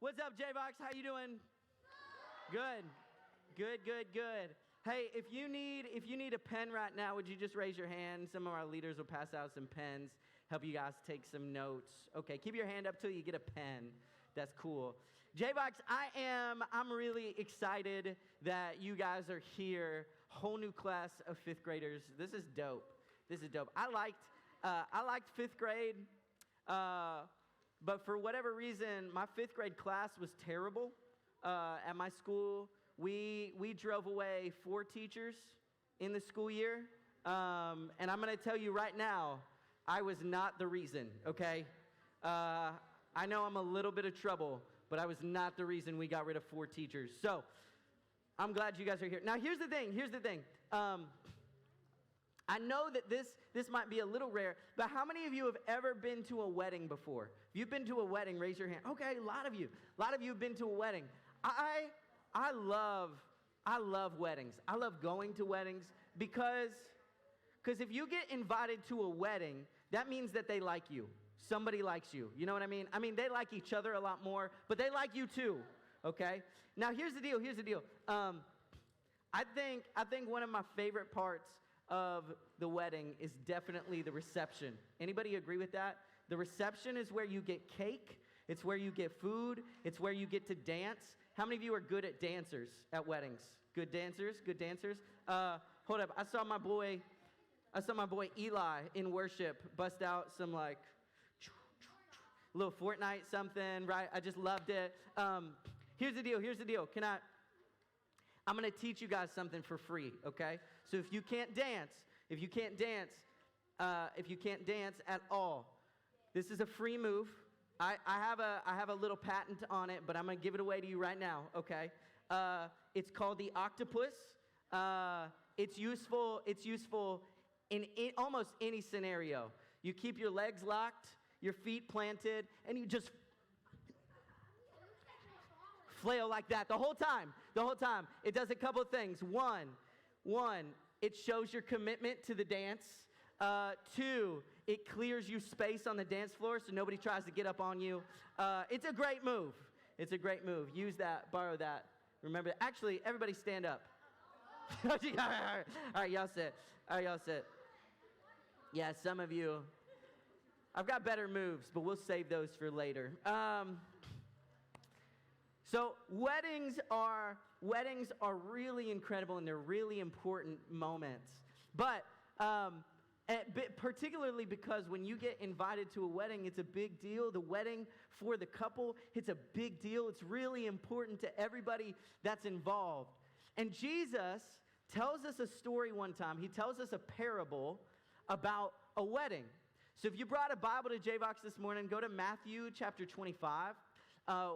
What's up, J-Box? How you doing? Good. Good. Hey, if you need a pen right now, would you just raise your hand? Some of our leaders will pass out some pens, help you guys take some notes. Okay, keep your hand up till you get a pen. That's cool. J-Box, I'm really excited that you guys are here. Whole new class of fifth graders. This is dope. I liked fifth grade. But for whatever reason, my fifth grade class was terrible. At my school, we drove away 4 teachers in the school year. And I'm going to tell you right now, I was not the reason, okay? I know I'm a little bit of trouble, but I was not the reason we got rid of 4 teachers. So I'm glad you guys are here. Now, here's the thing. I know that this might be a little rare, but how many of you have ever been to a wedding before? If you've been to a wedding, raise your hand. Okay, a lot of you have been to a wedding. I love weddings. I love going to weddings because if you get invited to a wedding, that means that they like you. Somebody likes you. You know what I mean? I mean, they like each other a lot more, but they like you too. Okay? Now, here's the deal. I think one of my favorite parts of the wedding is definitely the reception. Anybody agree with that? The reception is where you get cake. It's where you get food. It's where you get to dance. How many of you are good at dancers at weddings? Good dancers? Hold up. I saw my boy Eli in worship bust out some like little Fortnite something, right? I just loved it. Here's the deal. I'm going to teach you guys something for free, okay? So if you can't dance at all, this is a free move. I have a little patent on it, but I'm going to give it away to you right now, okay? It's called the octopus. It's useful in almost any scenario. You keep your legs locked, your feet planted, and you just flail like that the whole time. It does a couple of things. One, it shows your commitment to the dance. 2, it clears you space on the dance floor so nobody tries to get up on you. It's a great move. Use that, borrow that. Remember, actually, everybody stand up. All right, y'all sit. Yeah, some of you. I've got better moves, but we'll save those for later. So weddings are really incredible and they're really important moments. But particularly because when you get invited to a wedding, it's a big deal. The wedding for the couple, it's a big deal. It's really important to everybody that's involved. And Jesus tells us a story one time. He tells us a parable about a wedding. So if you brought a Bible to J-Box this morning, go to Matthew chapter 25.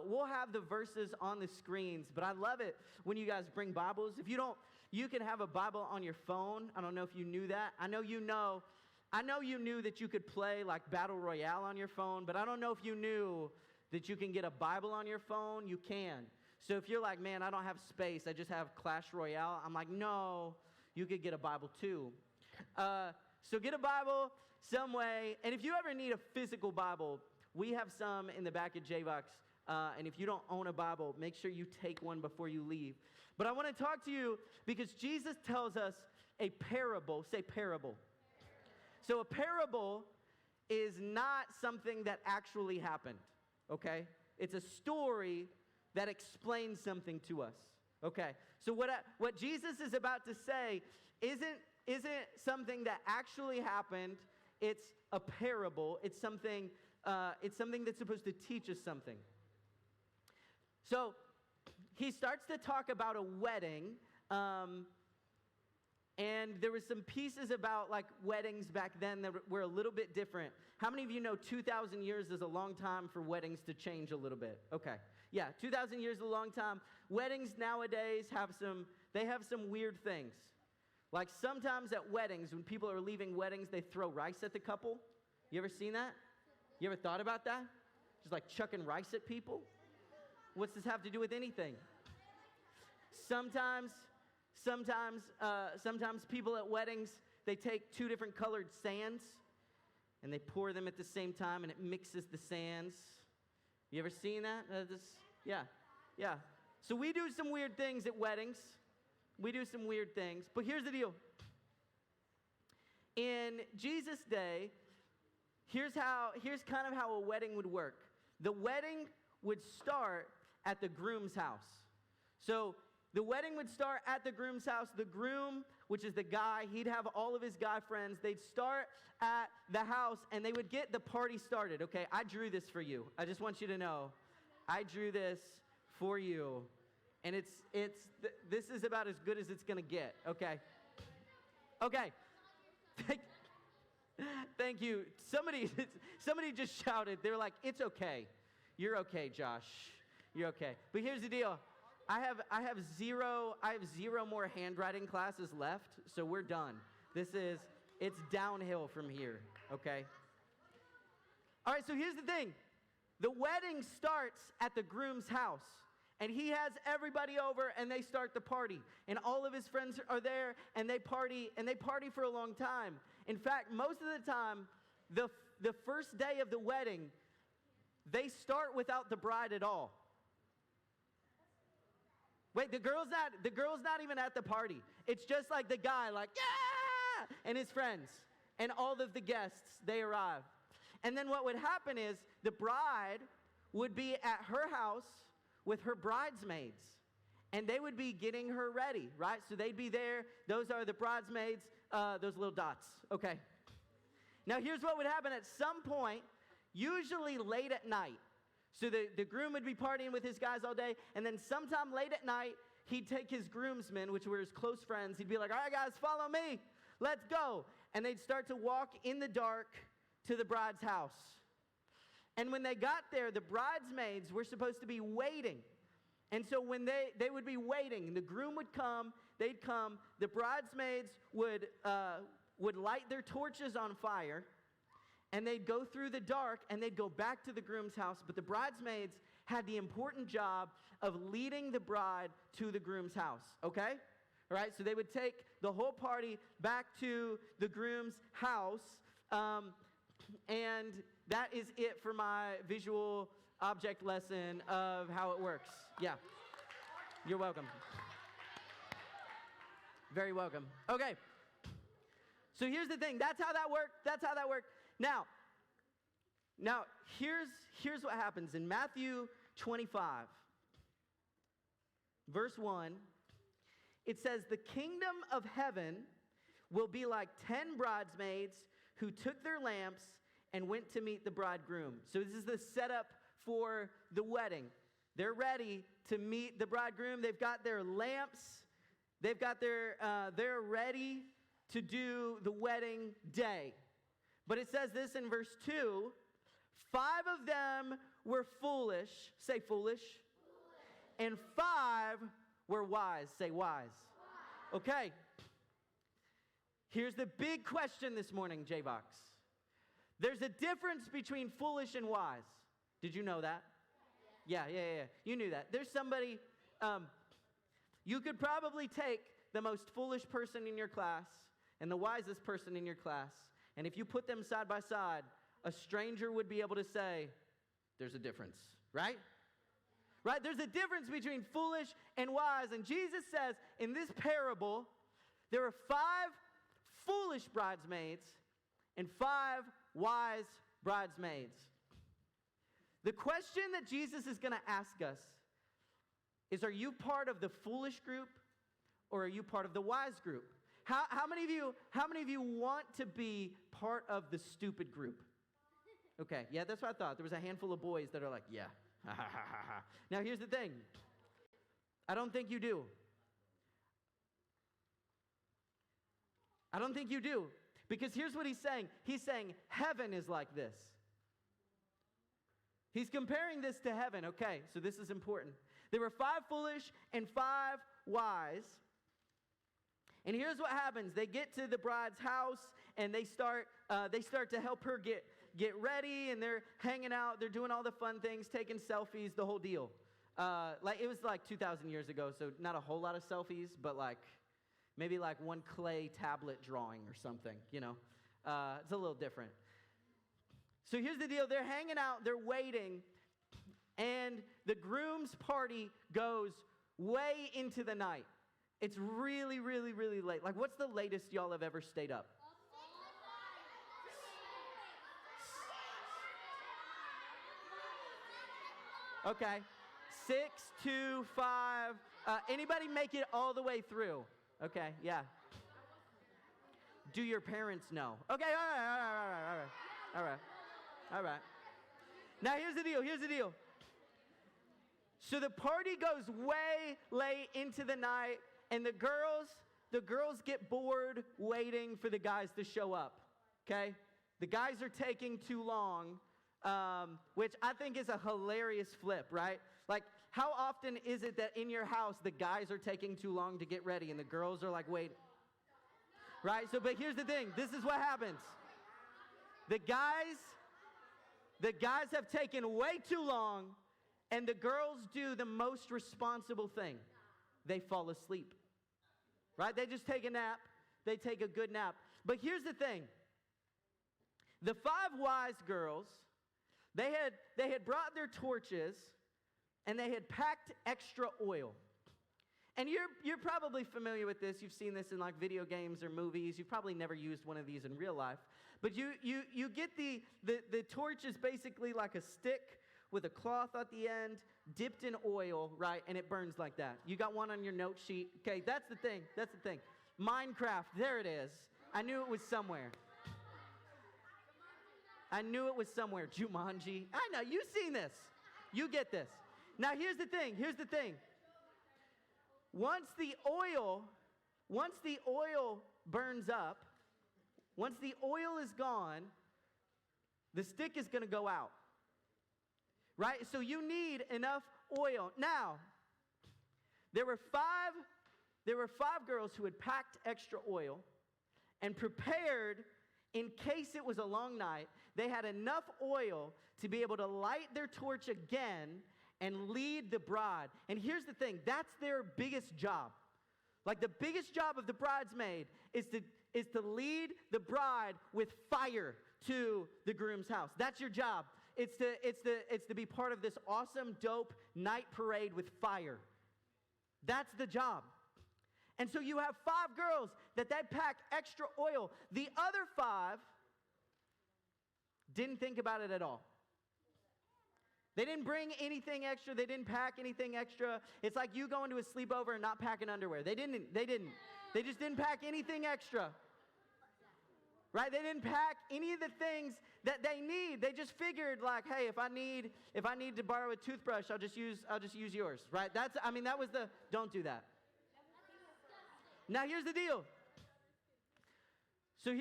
We'll have the verses on the screens, but I love it when you guys bring Bibles. If you don't, you can have a Bible on your phone. I don't know if you knew that. I know you knew that you could play like Battle Royale on your phone, but I don't know if you knew that you can get a Bible on your phone. You can. So if you're like, man, I don't have space, I just have Clash Royale, I'm like, no, you could get a Bible too. So get a Bible some way, and if you ever need a physical Bible, we have some in the back of J-Box. And if you don't own a Bible, make sure you take one before you leave. But I want to talk to you because Jesus tells us a parable. Say parable. So a parable is not something that actually happened, okay? It's a story that explains something to us, okay? So what Jesus is about to say isn't something that actually happened. It's a parable. It's something that's supposed to teach us something. So he starts to talk about a wedding, and there were some pieces about like weddings back then that were a little bit different. How many of you know 2,000 years is a long time for weddings to change a little bit? Okay, yeah, 2,000 years is a long time. Weddings nowadays have some weird things. Like sometimes at weddings, when people are leaving weddings, they throw rice at the couple. You ever seen that? You ever thought about that? Just like chucking rice at people? What's this have to do with anything? Sometimes people at weddings, they take 2 different colored sands and they pour them at the same time and it mixes the sands. You ever seen that? Yeah, yeah. So we do some weird things at weddings. We do some weird things. But here's the deal. In Jesus' day, here's kind of how a wedding would work. The wedding would start at the groom's house. So the wedding would start at the groom's house. The groom, which is the guy, he'd have all of his guy friends. They'd start at the house, and they would get the party started. Okay, I drew this for you. I just want you to know. I drew this for you. And this is about as good as it's going to get. Okay. Okay. Thank you. Somebody just shouted. They were like, "It's okay. You're okay, Josh. You're okay." But here's the deal. I have zero more handwriting classes left, so we're done. It's downhill from here, okay? All right, so here's the thing. The wedding starts at the groom's house, and he has everybody over, and they start the party. And all of his friends are there, and they party for a long time. In fact, most of the time, the first day of the wedding, they start without the bride at all. Wait, the girl's not even at the party. It's just like the guy, like, yeah, and his friends. And all of the guests, they arrive. And then what would happen is the bride would be at her house with her bridesmaids. And they would be getting her ready, right? So they'd be there. Those are the bridesmaids, those little dots. Okay. Now here's what would happen at some point, usually late at night. So the groom would be partying with his guys all day, and then sometime late at night, he'd take his groomsmen, which were his close friends. He'd be like, "All right, guys, follow me. Let's go." And they'd start to walk in the dark to the bride's house. And when they got there, the bridesmaids were supposed to be waiting. And so when they would be waiting, the groom would come, they'd come, the bridesmaids would light their torches on fire, and they'd go through the dark, and they'd go back to the groom's house. But the bridesmaids had the important job of leading the bride to the groom's house, okay? All right, so they would take the whole party back to the groom's house, and that is it for my visual object lesson of how it works. Yeah, you're welcome. Very welcome. Okay, so here's the thing. That's how that worked. Now, here's what happens. In Matthew 25, verse 1, it says, "The kingdom of heaven will be like 10 bridesmaids who took their lamps and went to meet the bridegroom." So this is the setup for the wedding. They're ready to meet the bridegroom. They've got their lamps. They're ready to do the wedding day. But it says this in verse 2, 5 of them were foolish. Say foolish. And 5 were wise. Say wise. Okay. Here's the big question this morning, J-Box. There's a difference between foolish and wise. Did you know that? Yeah. You knew that. There's somebody, you could probably take the most foolish person in your class and the wisest person in your class, and if you put them side by side, a stranger would be able to say, there's a difference, right? Right? There's a difference between foolish and wise. And Jesus says in this parable, there are 5 foolish bridesmaids and 5 wise bridesmaids. The question that Jesus is going to ask us is, are you part of the foolish group or are you part of the wise group? How many of you want to be part of the stupid group? Okay, yeah, that's what I thought. There was a handful of boys that are like, yeah. Now, here's the thing. I don't think you do. I don't think you do. Because here's what he's saying. He's saying heaven is like this. He's comparing this to heaven. Okay, so this is important. There were 5 foolish and 5 wise. And here's what happens. They get to the bride's house, and they start to help her get ready, and they're hanging out. They're doing all the fun things, taking selfies, the whole deal. It was like 2,000 years ago, so not a whole lot of selfies, but maybe one clay tablet drawing or something, you know. It's a little different. So here's the deal. They're hanging out. They're waiting. And the groom's party goes way into the night. It's really, really, really late. Like, what's the latest y'all have ever stayed up? Okay, 6, 2, 5. Anybody make it all the way through? Okay, yeah. Do your parents know? Okay, all right. Now here's the deal. So the party goes way late into the night, and the girls get bored waiting for the guys to show up, okay? The guys are taking too long, which I think is a hilarious flip, right? Like, how often is it that in your house the guys are taking too long to get ready and the girls are like, wait, right? So, but here's the thing. This is what happens. The guys have taken way too long, and the girls do the most responsible thing. They fall asleep, right? They just take a nap. They take a good nap. But here's the thing. The 5 wise girls, they had brought their torches, and they had packed extra oil. And you're probably familiar with this. You've seen this in like video games or movies. You've probably never used one of these in real life. But you get the torch is basically like a stick with a cloth at the end, dipped in oil, right? And it burns like that. You got one on your note sheet. Okay, that's the thing. Minecraft, there it is. I knew it was somewhere. Jumanji. I know, you've seen this. You get this. Now here's the thing. Once the oil burns up, once the oil is gone, the stick is going to go out. Right? So you need enough oil. Now, there were five girls who had packed extra oil and prepared in case it was a long night. They had enough oil to be able to light their torch again and lead the bride. And here's the thing, that's their biggest job. Like, the biggest job of the bridesmaid is to lead the bride with fire to the groom's house. That's your job. It's to be part of this awesome, dope night parade with fire. That's the job. And so you have 5 girls that pack extra oil. The other 5 didn't think about it at all. They didn't bring anything extra. They didn't pack anything extra. It's like you going to a sleepover and not packing underwear. They just didn't pack anything extra. Right? They didn't pack any of the things that they need. They just figured, like, hey, if I need to borrow a toothbrush, I'll just use yours. Right? Don't do that. Now here's the deal. So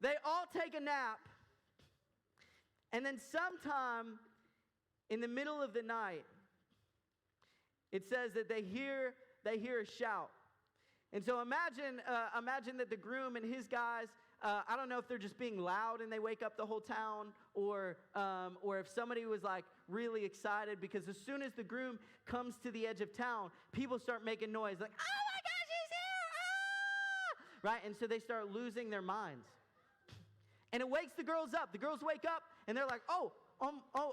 they all take a nap. And then sometime in the middle of the night, it says that they hear a shout. And so imagine that the groom and his guys, I don't know if they're just being loud and they wake up the whole town, or if somebody was like really excited, because as soon as the groom comes to the edge of town, people start making noise like, oh my gosh, he's here! Ah! Right? And so they start losing their minds. And it wakes the girls up. The girls wake up and they're like,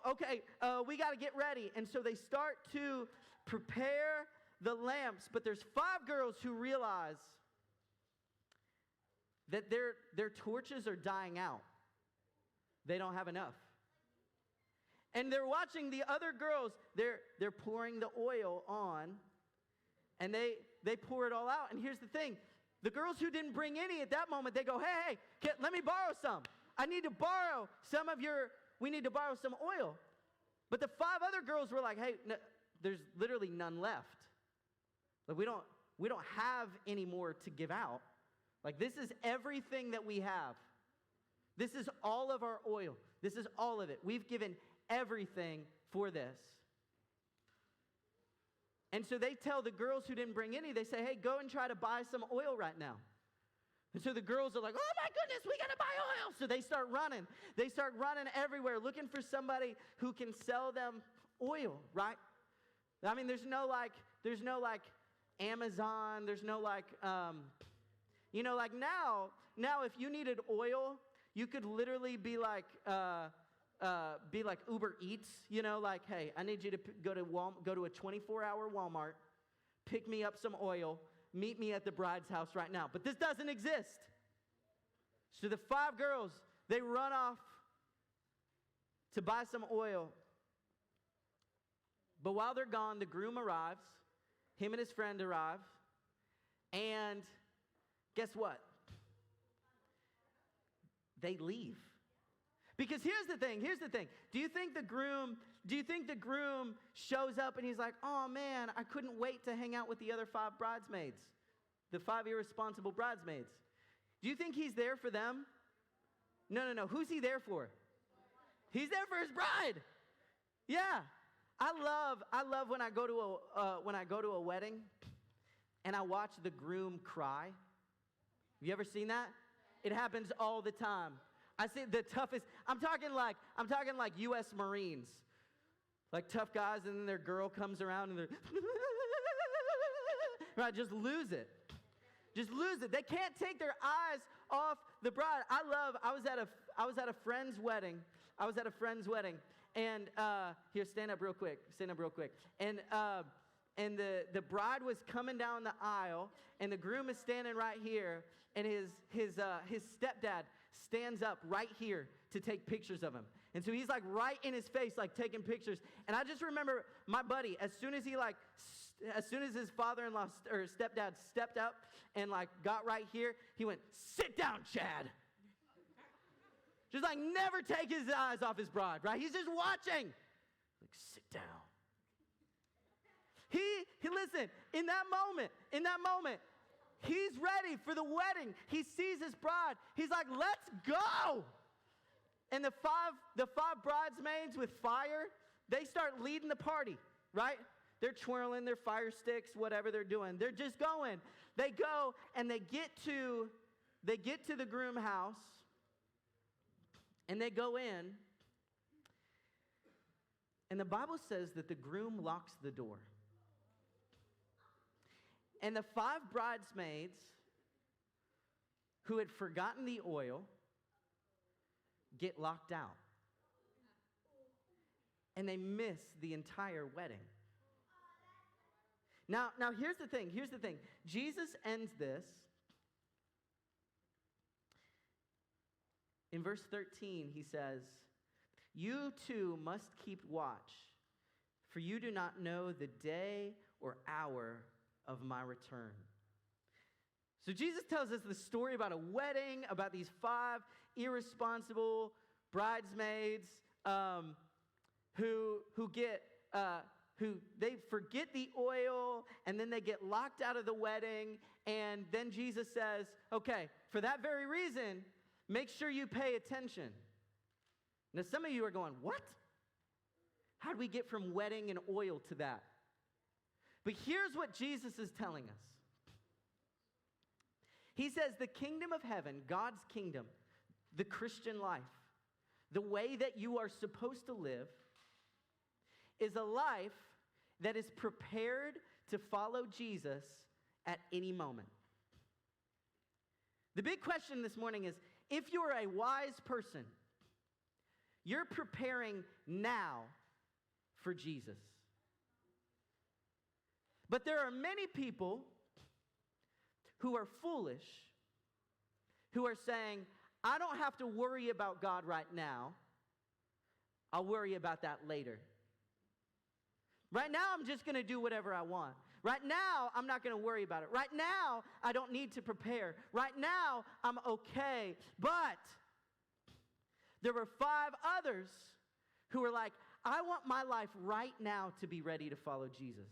okay, we got to get ready. And so they start to prepare the lamps, but there's 5 girls who realize that their torches are dying out. They don't have enough. And they're watching the other girls, they're pouring the oil on, and they pour it all out. And here's the thing. The girls who didn't bring any at that moment, they go, hey, let me borrow some. I need to borrow we need to borrow some oil. But the 5 other girls were like, hey, no, there's literally none left. Like, we don't have any more to give out. Like, this is everything that we have. This is all of our oil. This is all of it. We've given everything for this. And so they tell the girls who didn't bring any, they say, hey, go and try to buy some oil right now. And so the girls are like, oh my goodness, we got to buy oil. So they start running. They start running everywhere looking for somebody who can sell them oil, right? I mean, there's no like Amazon. There's no like now if you needed oil, you could literally be like, be like Uber Eats, like, hey, I need you to go to a 24-hour Walmart, pick me up some oil, meet me at the bride's house right now. But this doesn't exist. So the 5 girls, they run off to buy some oil. But while they're gone, the groom arrives. Him and his friend arrive. And guess what? They leave. Because here's the thing. Do you think the groom shows up and he's like, oh man, I couldn't wait to hang out with the other 5 bridesmaids, the 5 irresponsible bridesmaids? Do you think he's there for them? No. Who's he there for? He's there for his bride. Yeah. I love when I go to a wedding and I watch the groom cry. Have you ever seen that? It happens all the time. I see the toughest. I'm talking like U.S. Marines, like tough guys, and then their girl comes around and they're right, just lose it. They can't take their eyes off the bride. I was at a friend's wedding. And here, stand up real quick. And the bride was coming down the aisle, and the groom is standing right here, and his stepdad stands up right here to take pictures of him. And so he's like right in his face, like taking pictures. And I just remember my buddy, as soon as his father-in-law or stepdad stepped up and like got right here, he went, "Sit down, Chad." Just like never take his eyes off his bride, right? He's just watching. Like, sit down. He listen, in that moment, he's ready for the wedding. He sees his bride. He's like, let's go. And the five bridesmaids with fire, they start leading the party, right? They're twirling their fire sticks, whatever they're doing. They're just going. They go and they get to the groom house. And they go in, and the Bible says that the groom locks the door. And the 5 bridesmaids who had forgotten the oil get locked out. And they miss the entire wedding. Now here's the thing. Jesus ends this. In verse 13, he says, "You too must keep watch, for you do not know the day or hour of my return." So Jesus tells us the story about a wedding, about these 5 irresponsible bridesmaids who they forget the oil, and then they get locked out of the wedding. And then Jesus says, okay, for that very reason, make sure you pay attention. Now, some of you are going, what? How do we get from wedding and oil to that? But here's what Jesus is telling us. He says the kingdom of heaven, God's kingdom, the Christian life, the way that you are supposed to live, is a life that is prepared to follow Jesus at any moment. The big question this morning is, if you're a wise person, you're preparing now for Jesus. But there are many people who are foolish, who are saying, I don't have to worry about God right now. I'll worry about that later. Right now, I'm just going to do whatever I want. Right now, I'm not going to worry about it. Right now, I don't need to prepare. Right now, I'm okay. But there were 5 others who were like, I want my life right now to be ready to follow Jesus.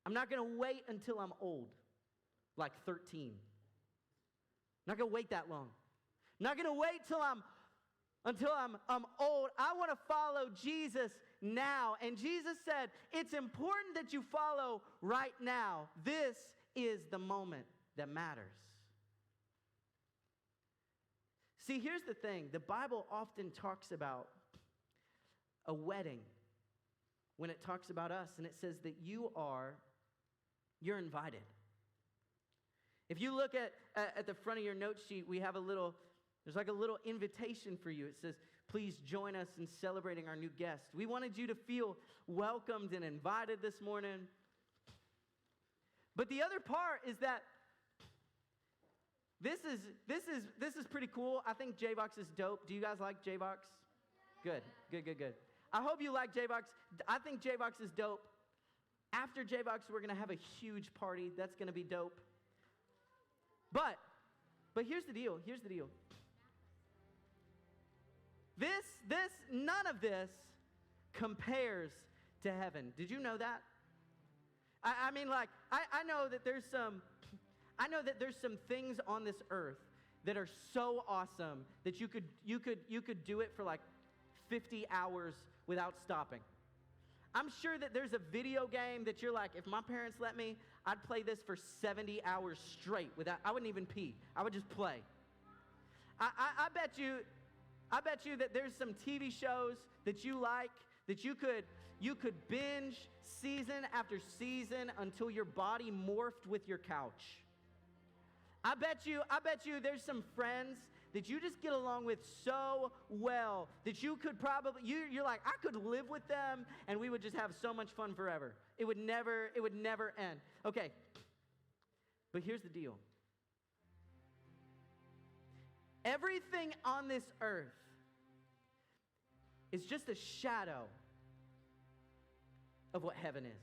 I'm not going to wait until I'm old, like 13. I'm not going to wait that long. I'm not going to wait until I'm old. I want to follow Jesus now. And Jesus said, it's important that you follow right now. This is the moment that matters. See, here's the thing. The Bible often talks about a wedding when it talks about us, and it says that you're invited. If you look at the front of your note sheet, we have there's like a little invitation for you. It says, please join us in celebrating our new guest. We wanted you to feel welcomed and invited this morning. But the other part is that this is pretty cool. I think J-Box is dope. Do you guys like J-Box? Good. I hope you like J-Box. I think J-Box is dope. After J-Box, we're going to have a huge party. That's going to be dope. But here's the deal. None of this compares to heaven. Did you know that? I mean, like, I know that there's some things on this earth that are so awesome that you could do it for like 50 hours without stopping. I'm sure that there's a video game that you're like, if my parents let me, I'd play this for 70 hours straight I wouldn't even pee. I would just play. I bet you that there's some TV shows that you like that you could binge season after season until your body morphed with your couch. I bet you there's some friends that you just get along with so well that you could probably, you're like, I could live with them and we would just have so much fun forever. It would never end. Okay, but here's the deal. Everything on this earth is just a shadow of what heaven is.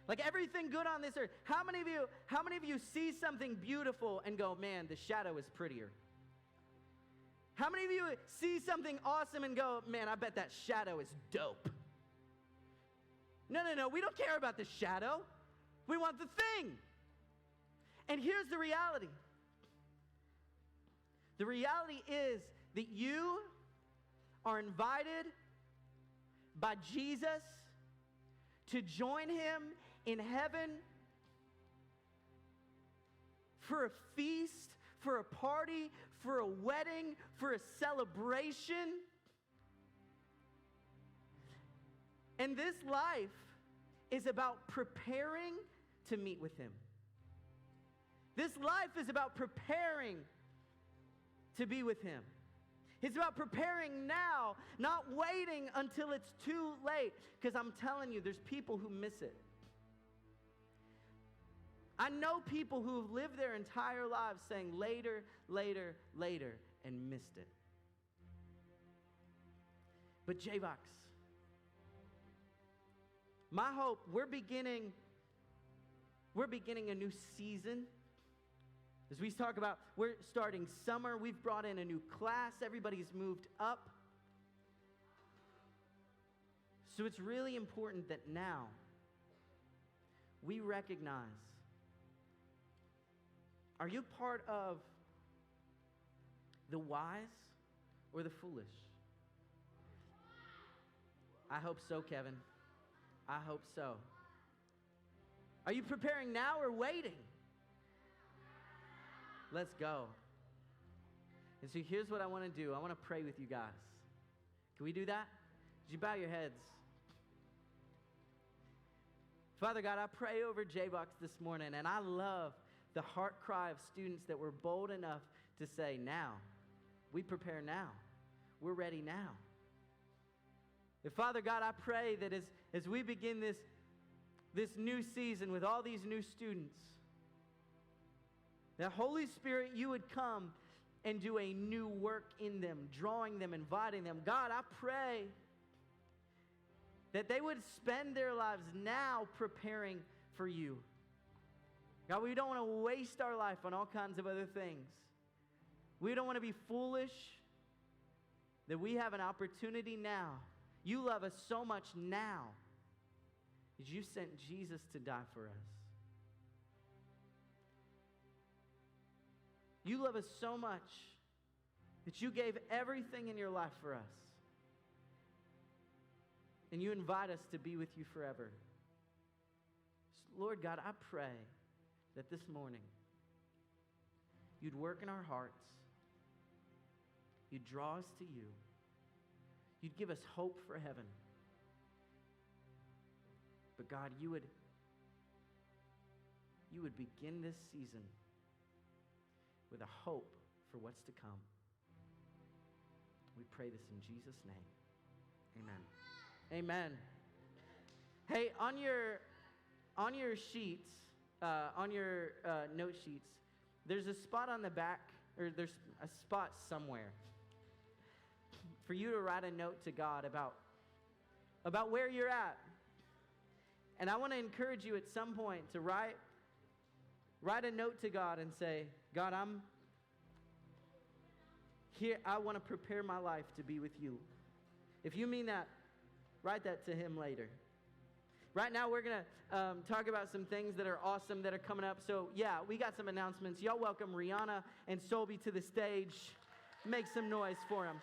Like everything good on this earth. How many of you see something beautiful and go, man, the shadow is prettier? How many of you see something awesome and go, man, I bet that shadow is dope? No, we don't care about the shadow. We want the thing. And here's the reality. The reality is that you are invited by Jesus to join him in heaven for a feast, for a party, for a wedding, for a celebration. And this life is about preparing to meet with him. This life is about preparing to be with him. It's about preparing now, not waiting until it's too late. Because I'm telling you, there's people who miss it. I know people who have lived their entire lives saying later, and missed it. But J-Box, my hope, we're beginning a new season. As we talk about, we're starting summer. We've brought in a new class. Everybody's moved up. So it's really important that now we recognize, are you part of the wise or the foolish? I hope so, Kevin. I hope so. Are you preparing now or waiting? Let's go. And so here's what I want to do. I want to pray with you guys. Can we do that? Would you bow your heads? Father God, I pray over J-Box this morning, and I love the heart cry of students that were bold enough to say, now. We prepare now. We're ready now. And Father God, I pray that as we begin this new season with all these new students, that Holy Spirit, you would come and do a new work in them, drawing them, inviting them. God, I pray that they would spend their lives now preparing for you. God, we don't want to waste our life on all kinds of other things. We don't want to be foolish, that we have an opportunity now. You love us so much now that you sent Jesus to die for us. You love us so much that you gave everything in your life for us. And you invite us to be with you forever. So Lord God, I pray that this morning you'd work in our hearts. You'd draw us to you. You'd give us hope for heaven. But God, you would begin this season with a hope for what's to come. We pray this in Jesus' name. Amen. Amen. Hey, on your sheets, on your note sheets, there's a spot on the back, or there's a spot somewhere for you to write a note to God about where you're at. And I want to encourage you at some point to write a note to God and say, God, I'm here. I want to prepare my life to be with you. If you mean that, write that to him later. Right now, we're going to talk about some things that are awesome that are coming up. So, yeah, we got some announcements. Y'all welcome Rihanna and Solby to the stage. Make some noise for them.